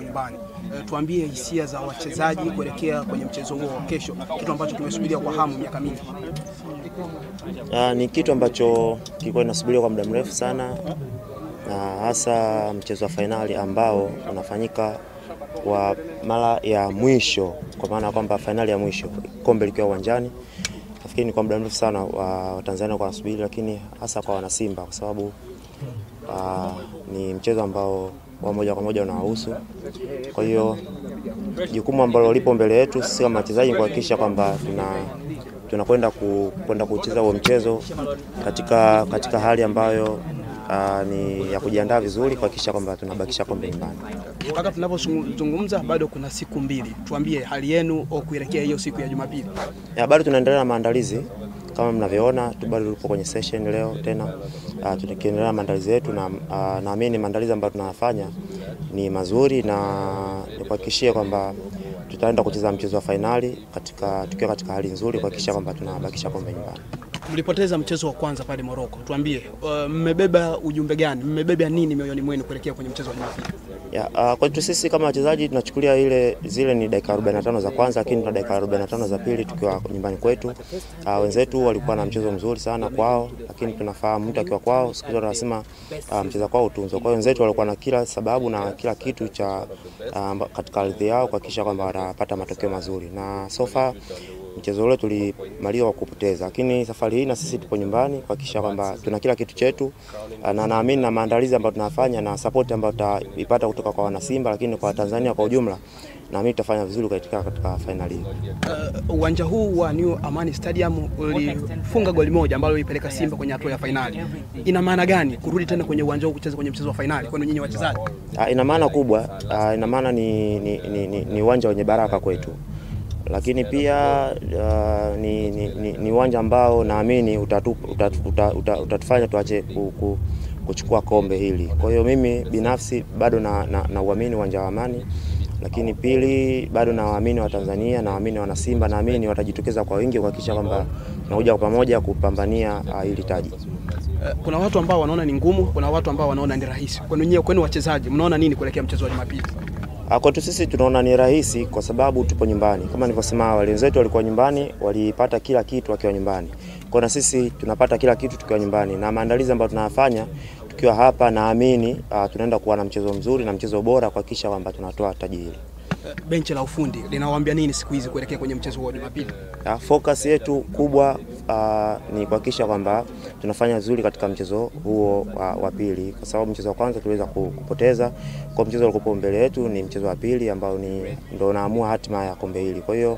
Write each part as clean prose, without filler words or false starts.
nyumbani. Tuambie hisia za wachezaji kuelekea kwenye mchezo huo wa kesho, kitu ambacho tumesubiria kwa hamu miaka mingi. Ni kitu ambacho kilikuwa kinasubiriwa kwa muda mrefu sana, na hasa mchezo wa finali ambao unafanyika kwa mara ya mwisho, kwa maana kwamba finali ya mwisho kombe likiwa uwanjani. Nafikiri ni kwa muda mrefu sana wa Tanzania kwa nasubiri, lakini hasa kwa wana Simba kwa sababu ni mchezo ambao wa moja kwa moja unahusu. Kwa hiyo jukumu ambalo lipo mbele yetu sisi kama wachezaji kuhakikisha kwamba tunakwenda kucheza huo mchezo katika hali ambayo ni ya kujiandaa vizuri kuhakikisha kwamba tunabakisha kombe nyumbani. Mpaka tunapozungumza bado kuna siku mbili. Tuambie hali yenu au kuelekea hiyo siku ya Jumapili. Bado tunaendelea na maandalizi kama mnavyoona, bado tupo kwenye session leo tena. Tunaendelea na maandalizi yetu na naamini maandalizi ambayo tunayafanya ni mazuri, na kuhakikishia kwamba tutaenda kucheza mchezo wa finali tukiwa katika hali nzuri kuhakikisha kwamba tunabakisha kombe nyumbani. Mlipoteza mchezo wa kwanza pale Morocco. Tuambie mmebeba ujumbe gani? Mmebeba nini mioyoni mwenu kuelekea kwenye mchezo wa Jumapili? Kwetu sisi kama wachezaji tunachukulia zile ni dakika 45 za kwanza, lakini tuna dakika 45 za pili tukiwa nyumbani kwetu. Wenzetu walikuwa na mchezo mzuri sana kwao, lakini tunafahamu mtu akiwa kwao siku zote anasema mchezo kwao utunzo. Kwa hiyo wenzetu walikuwa na kila sababu na kila kitu cha katika ardhi yao kuhakikisha kwamba wanapata matokeo mazuri, na so far mchezo ule tulimaliza kupoteza, lakini safari hii na sisi tupo nyumbani kuhakikisha kwamba tuna kila kitu chetu, na naamini na maandalizi ambayo tunafanya na support ambayo tutaipata kutoka kwa wana Simba, lakini kwa Tanzania kwa ujumla, na mimi tutafanya vizuri katika finali hii. Uwanja huu wa New Amani Stadium ulifunga goli moja ambalo lilipeleka Simba kwenye hatua ya finali. Ina maana gani kurudi tena kwenye uwanja huu kucheza kwenye mchezo wa finali kwa nyinyi wachezaji? Ina maana kubwa, ina maana ni uwanja wenye baraka kwetu. Lakini pia ni uwanja ambao naamini utatufanya tuache kuchukua kombe hili. Kwa hiyo mimi binafsi bado na uamini uwanja wa Amani, lakini pili bado naamini wa Tanzania, naamini wana Simba, naamini watajitokeza kwa wingi kuhakikisha kwamba tunakuja kwa pamoja kupambania hili taji. Kuna watu ambao wanaona ni ngumu, kuna watu ambao wanaona ni rahisi. Kwenu wachezaji mnaona nini kuelekea mchezo wa Jumapili? Kwetu sisi tunaona ni rahisi kwa sababu tupo nyumbani. Kama nilivyosema awali, wenzetu walikuwa nyumbani, walipata kila kitu wakiwa nyumbani. Kwa na sisi tunapata kila kitu tukiwa nyumbani, na maandalizi ambayo tunayafanya tukiwa hapa, naamini tunaenda kuwa na mchezo mzuri na mchezo bora kuhakikisha kwamba tunatoa taji hili. Benchi la ufundi linawaambia nini siku hizi kuelekea kwenye mchezo wa Jumapili? Focus yetu kubwa ni kuhakikisha kwamba tunafanya vizuri katika mchezo huo wa pili, kwa sababu mchezo wa kwanza tuliweza kupoteza. Kwa mchezo uliokuwa mbele yetu ni mchezo wa pili ambao ndio unaamua hatima ya kombe hili. Kwa hiyo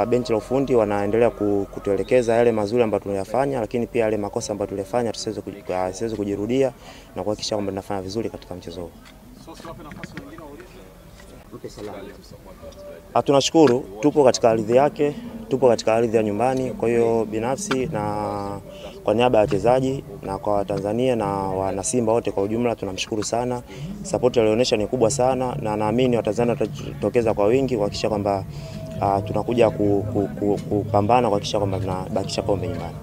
benchi la ufundi wanaendelea kutuelekeza yale mazuri ambayo tunayafanya, lakini pia yale makosa ambayo tulifanya tusiweze kujirudia, na kuhakikisha kwamba tunafanya vizuri katika mchezo huo. Tunashukuru, tupo katika ardhi yake, tupo katika ardhi ya nyumbani. Kwa hiyo binafsi na kwa niaba ya wachezaji na kwa Tanzania na wana Simba wote kwa ujumla tunamshukuru sana. Support alionyesha ni kubwa sana, na naamini Watanzania watajitokeza kwa wingi kuhakikisha kwamba tunakuja kupambana kuhakikisha kwamba tunabakisha kombe nyumbani.